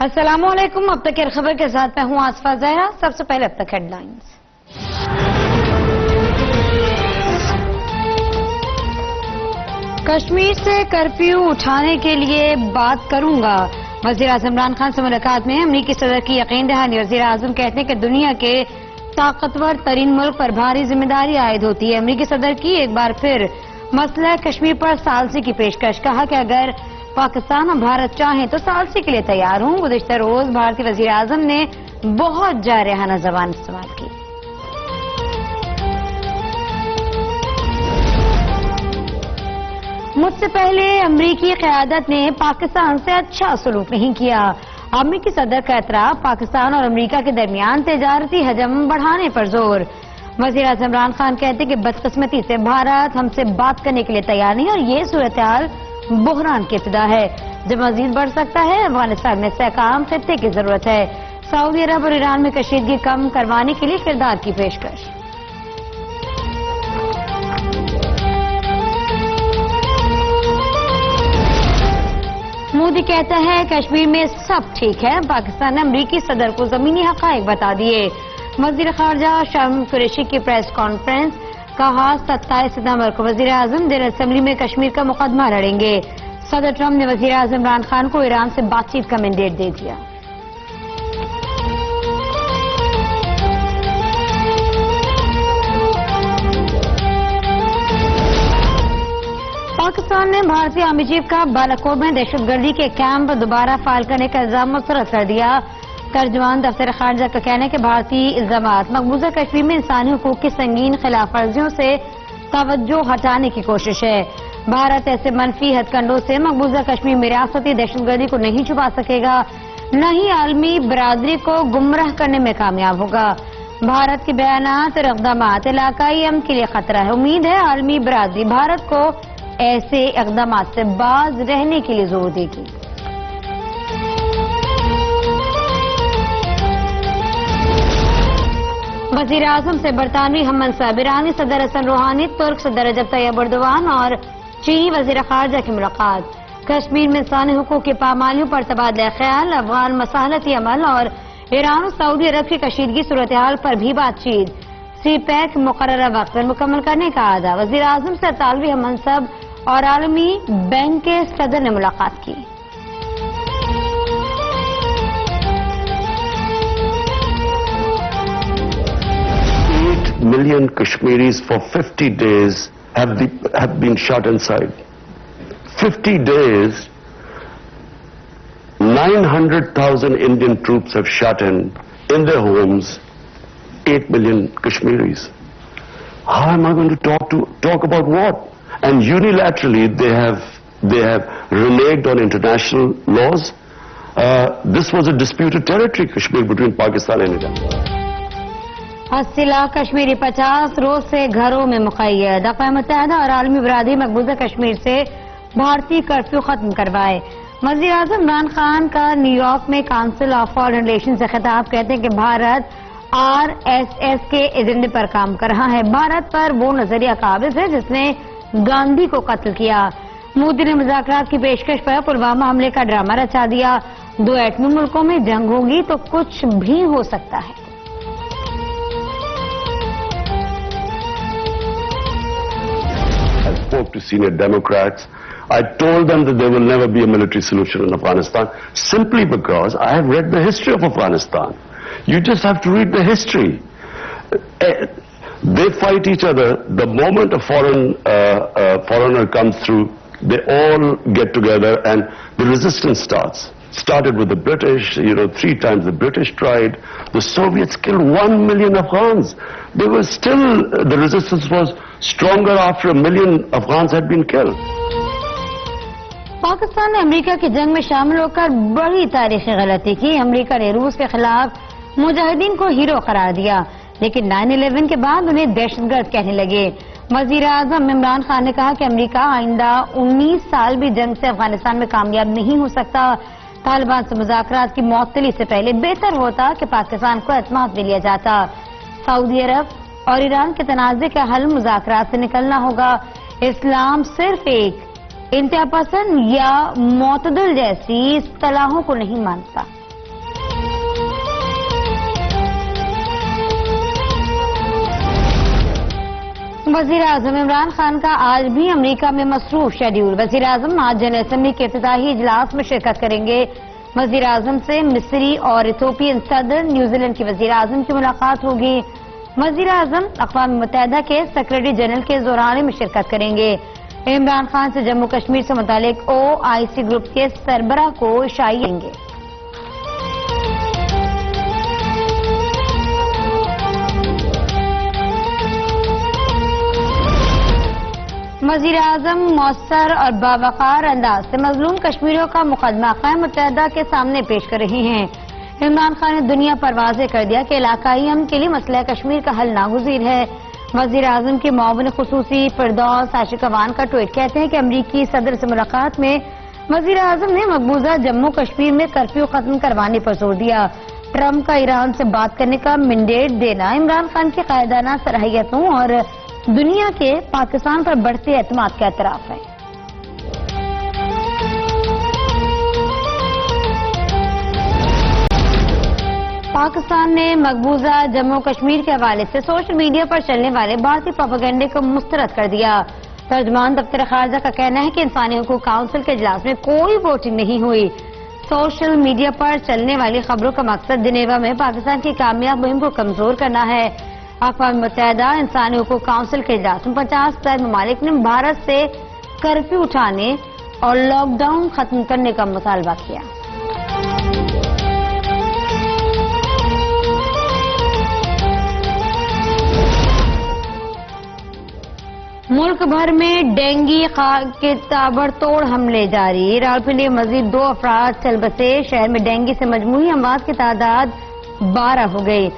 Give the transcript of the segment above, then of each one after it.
السلام علیکم، اب تک کی خبر کے ساتھ میں ہوں آصفہ زہرا۔ سب سے پہلے اب تک ہیڈ لائنز۔ کشمیر سے کرفیو اٹھانے کے لیے بات کروں گا، وزیر اعظم عمران خان سے ملاقات میں امریکی صدر کی یقین دہانی۔ وزیر اعظم کہتے ہیں کہ دنیا کے طاقتور ترین ملک پر بھاری ذمہ داری عائد ہوتی ہے۔ امریکی صدر کی ایک بار پھر مسئلہ کشمیر پر ثالثی کی پیشکش، کہا کہ اگر پاکستان اور بھارت چاہیں تو ثالثی کے لیے تیار ہوں۔ گزشتہ روز بھارتی وزیر اعظم نے بہت جارحانہ زبان استعمال کی۔ مجھ سے پہلے امریکی قیادت نے پاکستان سے اچھا سلوک نہیں کیا، امریکی صدر کا اعتراف۔ پاکستان اور امریکہ کے درمیان تجارتی حجم بڑھانے پر زور۔ وزیر اعظم عمران خان کہتے ہیں کہ بدقسمتی سے بھارت ہم سے بات کرنے کے لیے تیار نہیں، اور یہ صورتحال بحران کی ابتدا ہے۔ جب مزید بڑھ سکتا ہے، افغانستان میں استحکام خطے کی ضرورت ہے۔ سعودی عرب اور ایران میں کشیدگی کم کروانے کے لیے کردار کی پیشکش۔ مودی کہتا ہے کشمیر میں سب ٹھیک ہے، پاکستان نے امریکی صدر کو زمینی حقائق بتا دیے۔ وزیر خارجہ شاہ قریشی کی پریس کانفرنس، کہا 27 ستمبر کو وزیر اعظم جنرل اسمبلی میں کشمیر کا مقدمہ لڑیں گے۔ صدر ٹرمپ نے وزیر اعظم عمران خان کو ایران سے بات چیت کا مینڈیٹ دے دیا۔ پاکستان نے بھارتی آرمی چیف کا بالاکوٹ میں دہشت گردی کے کیمپ دوبارہ فعال کرنے کا الزام مسترد کر دیا۔ ترجمان دفتر خارجہ کا کہنا ہے کہ بھارتی الزامات مقبوضہ کشمیر میں انسانی حقوق کی سنگین خلاف ورزیوں سے توجہ ہٹانے کی کوشش ہے۔ بھارت ایسے منفی ہتھ کنڈوں سے مقبوضہ کشمیر میں ریاستی دہشت گردی کو نہیں چھپا سکے گا، نہ ہی عالمی برادری کو گمراہ کرنے میں کامیاب ہوگا۔ بھارت کے بیانات اور اقدامات علاقائی امن کے لیے خطرہ ہے۔ امید ہے عالمی برادری بھارت کو ایسے اقدامات سے باز رہنے کے لیے زور دے گی۔ وزیر اعظم سے برطانوی ہم منصب ایرانی صدر حسن روحانی، ترک صدر رجب طیب ایردوان اور چینی وزیر خارجہ کی ملاقات۔ کشمیر میں انسانی حقوق کی پامالیوں پر تبادلہ خیال، افغان مصالحتی عمل اور ایران اور سعودی عرب کی کشیدگی صورتحال پر بھی بات چیت۔ سی پیک مقررہ وقت پر مکمل کرنے کا وعدہ۔ وزیر اعظم سے اطالوی ہم منصب اور عالمی بینک کے صدر نے ملاقات کی۔ 8 million Kashmiris for 50 days have been shot inside. 50 days, 900,000 Indian troops have shot in their homes 8 million Kashmiris. How am I going to talk about what? And unilaterally they have reneged on international laws. This was a disputed territory, Kashmir, between Pakistan and India. 80 lakh Kashmiri 50 روز سے گھروں میں مقید۔ اقوام متحدہ اور عالمی برادری مقبوضہ کشمیر سے بھارتی کرفیو ختم کروائے۔ وزیر اعظم عمران خان کا نیو یارک میں کونسل آف فارن ریلیشن سے خطاب، کہتے ہیں کہ بھارت RSS کے ایجنڈے پر کام کر رہا ہے۔ بھارت پر وہ نظریہ قابض ہے جس نے گاندھی کو قتل کیا۔ مودی نے مذاکرات کی پیشکش پر پلوامہ حملے کا ڈرامہ رچا دیا۔ 2 ایٹمی ملکوں میں جنگ ہوگی تو کچھ بھی ہو سکتا ہے۔ I spoke to senior Democrats. I told them that there will never be a military solution in Afghanistan simply because I have read the history of Afghanistan. You just have to read the history. They fight each other. The moment a foreigner comes through, they all get together and the resistance started with the British. 3 times the British tried. The Soviets killed 1 million Afghans. They were still, the resistance was stronger after 1 million Afghans had been killed. Pakistan نے امریکہ کی جنگ میں شامل ہو کر بڑی تاریخی غلطی کی۔ امریکہ نے روس کے خلاف مجاہدین کو ہیرو قرار دیا، لیکن 9/11 کے بعد انہیں دہشت گرد کہنے لگے۔ وزیر اعظم عمران خان نے کہا کہ امریکہ آئندہ 19 سال بھی جنگ سے افغانستان میں کامیاب نہیں ہو سکتا۔ طالبان سے مذاکرات کی معطلی سے پہلے بہتر ہوتا کہ پاکستان کو اعتماد میں لیا جاتا۔ سعودی عرب اور ایران کے تنازع کا حل مذاکرات سے نکلنا ہوگا۔ اسلام صرف ایک انتہا پسند یا معتدل جیسی اصطلاحوں کو نہیں مانتا۔ وزیر اعظم عمران خان کا آج بھی امریکہ میں مصروف شیڈیول. وزیر اعظم آج جنرل اسمبلی کے افتتاحی اجلاس میں شرکت کریں گے. وزیر اعظم سے مصری اور ایتھوپین صدر، نیوزی لینڈ کے وزیر اعظم کی ملاقات ہوگی. وزیر اعظم اقوام متحدہ کے سیکرٹری جنرل کے دورے میں شرکت کریں گے. عمران خان سے جموں کشمیر سے متعلق OIC گروپ کے سربراہ کو اشاعت دیں گے. وزیر اعظم مؤثر اور باوقار انداز سے مظلوم کشمیریوں کا مقدمہ اقوام متحدہ کے سامنے پیش کر رہی ہیں. عمران خان نے دنیا پر واضح کر دیا کہ علاقائی امن کے لیے مسئلہ کشمیر کا حل ناگزیر ہے. وزیر اعظم کے معاون خصوصی فردوس عاشقوان کا ٹویٹ کہتے ہیں کہ امریکی صدر سے ملاقات میں وزیر اعظم نے مقبوضہ جموں کشمیر میں کرفیو ختم کروانے پر زور دیا. ٹرمپ کا ایران سے بات کرنے کا مینڈیٹ دینا عمران خان کی قائدانہ صلاحیتوں اور دنیا کے پاکستان پر بڑھتے اعتماد کا اعتراف ہے. پاکستان نے مقبوضہ جموں کشمیر کے حوالے سے سوشل میڈیا پر چلنے والے بھارتی پروپیگنڈے کو مسترد کر دیا. ترجمان دفتر خارجہ کا کہنا ہے کہ انسانی حقوق کونسل کے اجلاس میں کوئی ووٹنگ نہیں ہوئی. سوشل میڈیا پر چلنے والی خبروں کا مقصد جنیوا میں پاکستان کی کامیاب مہم کو کمزور کرنا ہے. اقوام متحدہ انسانی حقوق کونسل کے اجلاس میں 50 ممالک نے بھارت سے کرفیو اٹھانے اور لاک ڈاؤن ختم کرنے کا مطالبہ کیا. ملک بھر میں ڈینگی کے تابڑتوڑ حملے جاری. راولپنڈی میں مزید 2 افراد چل بسے. شہر میں ڈینگی سے مجموعی اموات کی تعداد 12 ہو گئی.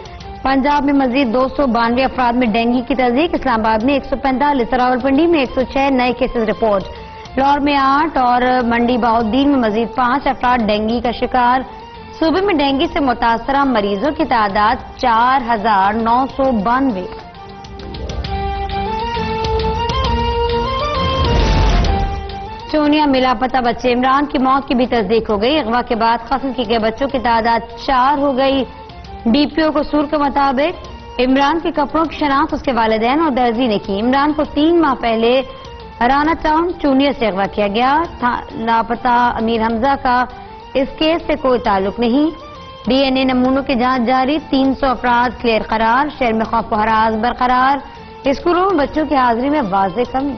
پنجاب میں مزید 292 افراد میں ڈینگی کی تصدیق. اسلام آباد میں 145، راولپنڈی میں 106 نئے کیسز رپورٹ. لاہور میں 8 اور منڈی بہاؤالدین میں مزید 5 افراد ڈینگی کا شکار. صوبے میں ڈینگی سے متاثرہ مریضوں کی تعداد 4992. چونیا میں لاپتہ بچے عمران کی موت کی بھی تصدیق ہو گئی. اغوا کے بعد قتل کیے گئے بچوں کی تعداد 4 ہو گئی. DPO قصور کے مطابق عمران کے کپڑوں کی شناخت اس کے والدین اور درزی نے کی. عمران کو 3 ماہ پہلے رانا ٹاؤن چونیا سے اغوا کیا گیا. لاپتہ امیر حمزہ کا اس کیس سے کوئی تعلق نہیں. DNA نمونوں کی جانچ جاری. 300 افراد کلیئر قرار. شہر میں خوف و ہراس برقرار. اسکولوں میں بچوں کی حاضری میں واضح کمی.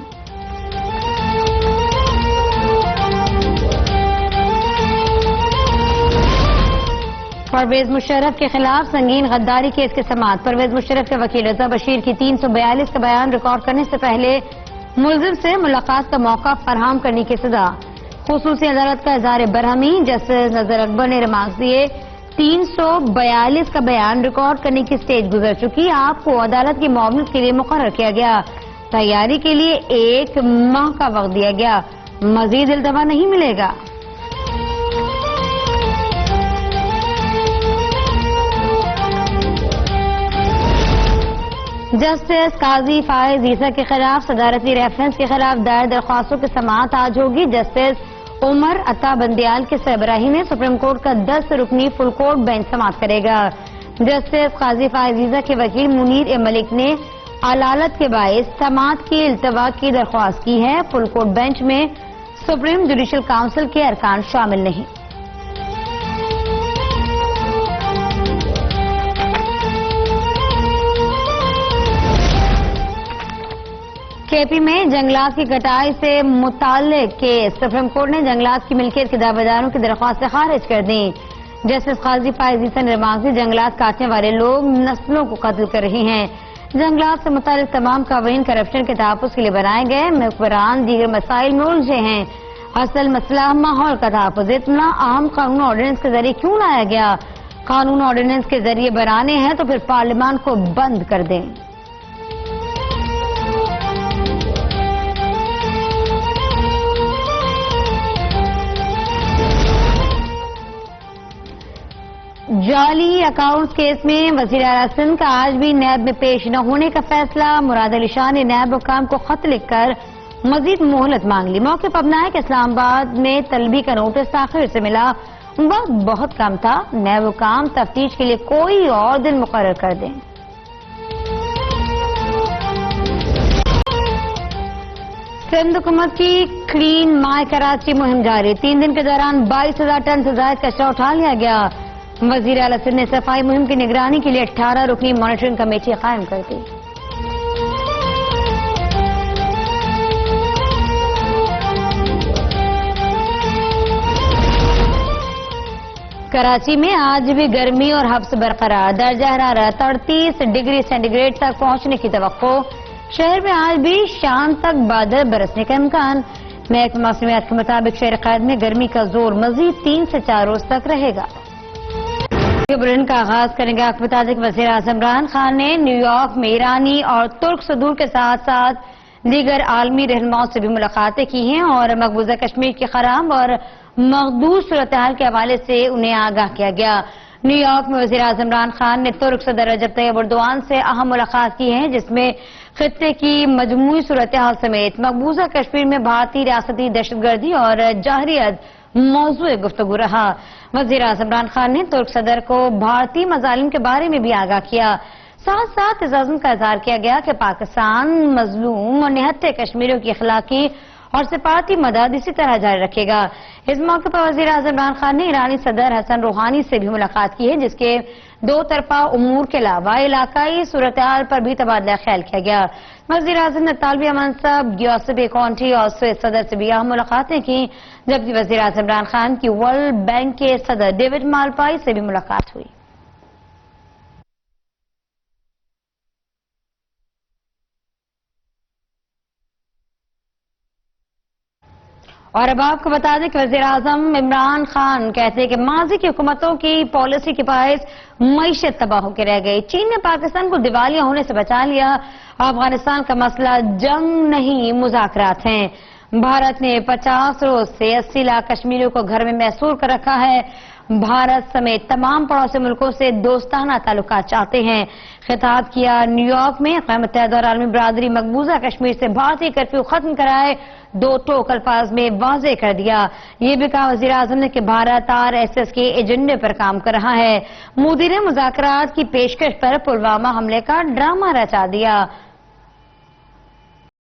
پرویز مشرف کے خلاف سنگین غداری کیس کی سماعت. پرویز مشرف کے وکیل رضا بشیر کی 342 کا بیان ریکارڈ کرنے سے پہلے ملزم سے ملاقات کا موقع فراہم کرنے کی سزا. خصوصی عدالت کا اظہار برہمی. جسٹس نذر اکبر نے ریمارکس دیے. 342 کا بیان ریکارڈ کرنے کی سٹیج گزر چکی. آپ کو عدالت کی معاونت کے لیے مقرر کیا گیا. تیاری کے لیے 1 ماہ کا وقت دیا گیا. مزید التوا نہیں ملے گا. جسٹس قاضی فائز عیسیٰ کے خلاف صدارتی ریفرنس کے خلاف دائر درخواستوں کی سماعت آج ہوگی. جسٹس عمر عطا بندیال کی سربراہی میں سپریم کورٹ کا 10 رکنی فل کورٹ بینچ سماعت کرے گا. جسٹس قاضی فائز عیسیٰ کے وکیل منیر اے ملک نے علالت کے باعث سماعت کی التوا کی درخواست کی ہے. فل کورٹ بینچ میں سپریم جوڈیشل کونسل کے ارکان شامل نہیں. KP میں جنگلات کی کٹائی سے متعلق کیس. سپریم کورٹ نے جنگلات کی ملکیت کے دعوے داروں کی درخواست خارج کر دی. جسٹس قاضی فائز عیسیٰ نے ریمارکس دی. جنگلات کاٹنے والے لوگ نسلوں کو قتل کر رہے ہیں. جنگلات سے متعلق تمام قوانین کرپشن کے تحفظ کے لیے بنائے گئے. مخبران دیگر مسائل میں الجھے ہیں. اصل مسئلہ ماحول کا تحفظ. اتنا اہم قانون آرڈیننس کے ذریعے کیوں لایا گیا؟ قانون آرڈیننس کے ذریعے بنانے ہیں تو پھر پارلیمان کو بند کر دیں. جعلی اکاؤنٹس کیس میں وزیر اعلیٰ سندھ کا آج بھی نیب میں پیش نہ ہونے کا فیصلہ. مراد علی شاہ نے نیب حکام کو خط لکھ کر مزید مہلت مانگ لی. موقع پر اپنا ہے کہ اسلام آباد میں طلبی کا نوٹس تاخیر سے ملا. وقت بہت کم تھا. نیب حکام تفتیش کے لیے کوئی اور دن مقرر کر دیں. سندھ حکومت کی کلین مائی کراچی مہم جاری 3 دن کے دوران 22,000 ٹن سے زائد کچرا اٹھا لیا گیا وزیر اعلی سندھ نے صفائی مہم کی نگرانی کے لیے 18 رکنی مانیٹرنگ کمیٹی قائم کر دی کراچی میں آج بھی گرمی اور حبس برقرار درجہ حرارت 38 ڈگری سینٹی گریڈ تک پہنچنے کی توقع شہر میں آج بھی شام تک بادل برسنے کا امکان محکمہ موسمیات کے مطابق شہر قائد میں گرمی کا زور مزید 3 سے 4 روز تک رہے گا بلن کا آغاز کریں گے آپ کو بتا دیں کہ وزیر اعظم عمران خان نے نیو یارک میں ایرانی اور ترک صدور کے ساتھ ساتھ دیگر عالمی رہنماؤں سے بھی ملاقاتیں کی ہیں اور مقبوضہ کشمیر کی خراب اور مخدوش صورتحال کے حوالے سے انہیں آگاہ کیا گیا نیو یارک میں وزیر اعظم عمران خان نے ترک صدر رجب طیب ایردوان سے اہم ملاقات کی ہے جس میں خطے کی مجموعی صورتحال سمیت مقبوضہ کشمیر میں بھارتی ریاستی دہشت گردی اور جارحیت موضوع گفتگو رہا وزیر اعظم عمران خان نے ترک صدر کو بھارتی مظالم کے بارے میں بھی آگاہ کیا ساتھ ساتھ اس عزم کا اظہار کیا گیا کہ پاکستان مظلوم اور نہتے کشمیریوں کی اخلاقی اور سفارتی مدد اسی طرح جاری رکھے گا اس موقع پر وزیر اعظم عمران خان نے ایرانی صدر حسن روحانی سے بھی ملاقات کی ہے جس کے 2 طرفہ امور کے علاوہ علاقائی صورتحال پر بھی تبادلہ خیال کیا گیا وزیر اعظم نے طالبی منصب گیوسپے کونٹی اور سوئس صدر سے بھی اہم ملاقاتیں کی جبکہ وزیر اعظم عمران خان کی ورلڈ بینک کے صدر ڈیوڈ مالپائی سے بھی ملاقات ہوئی اور اب آپ کو بتا دیں کہ وزیر اعظم عمران خان کہتے ہیں کہ ماضی کی حکومتوں کی پالیسی کے باعث معیشت تباہ ہو کے رہ گئی چین نے پاکستان کو دیوالیہ ہونے سے بچا لیا افغانستان کا مسئلہ جنگ نہیں مذاکرات ہیں بھارت نے 50 روز سے 80 لاکھ کشمیریوں کو گھر میں محصور کر رکھا ہے بھارت سمیت تمام پڑوسی ملکوں سے دوستانہ تعلقات چاہتے ہیں خطاب کیا نیو یارک میں اقوام متحدہ اور عالمی برادری مقبوضہ کشمیر سے بھارتی کرفیو ختم کرائے 2 ٹوک الفاظ میں واضح کر دیا یہ بھی کہا وزیر اعظم نے کہ بھارت RSS کے ایجنڈے پر کام کر رہا ہے مودی نے مذاکرات کی پیشکش پر پلوامہ حملے کا ڈرامہ رچا دیا